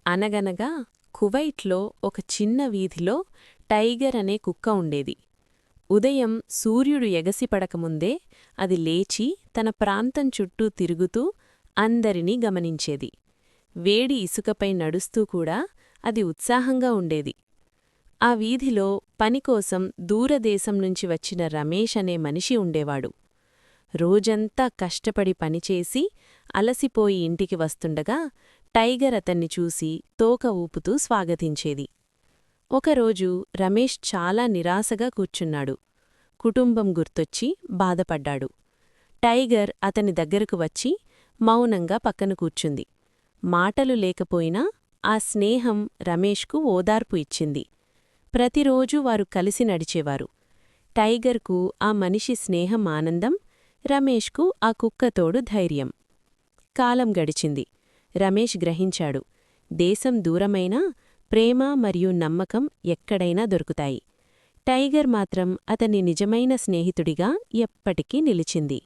అనగనగా కువైట్లో ఒక చిన్న వీధిలో టైగర్ అనే కుక్క ఉండేది. ఉదయం సూర్యుడు ఎగసిపడకముందే అది లేచి తన ప్రాంతం చుట్టూ తిరుగుతూ అందరినీ గమనించేది. వేడి ఇసుకపై నడుస్తూ కూడా అది ఉత్సాహంగా ఉండేది. ఆ వీధిలో పనికోసం దూరదేశం నుంచి వచ్చిన రమేష్ అనే మనిషి ఉండేవాడు. రోజంతా కష్టపడి పనిచేసి అలసిపోయి ఇంటికి వస్తుండగా టైగర్ అతన్ని చూసి తోక ఊపుతూ స్వాగతించేది. ఒకరోజు రమేష్ చాలా నిరాశగా కూర్చున్నాడు. కుటుంబం గుర్తొచ్చి బాధపడ్డాడు. టైగర్ అతని దగ్గరకు వచ్చి మౌనంగా పక్కన కూర్చుంది. మాటలు లేకపోయినా ఆ స్నేహం రమేష్కు ఓదార్పు ఇచ్చింది. ప్రతిరోజూ వారు కలిసి నడిచేవారు. టైగర్కు ఆ మనిషి స్నేహం ఆనందం, రమేష్కు ఆ కుక్కతోడు ధైర్యం. కాలం గడిచింది. రమేష్ గ్రహించాడు, దేశం దూరమైనా ప్రేమ మరియు నమ్మకం ఎక్కడైనా దొరుకుతాయి. టైగర్ మాత్రం అతని నిజమైన స్నేహితుడిగా ఎప్పటికీ నిలిచింది.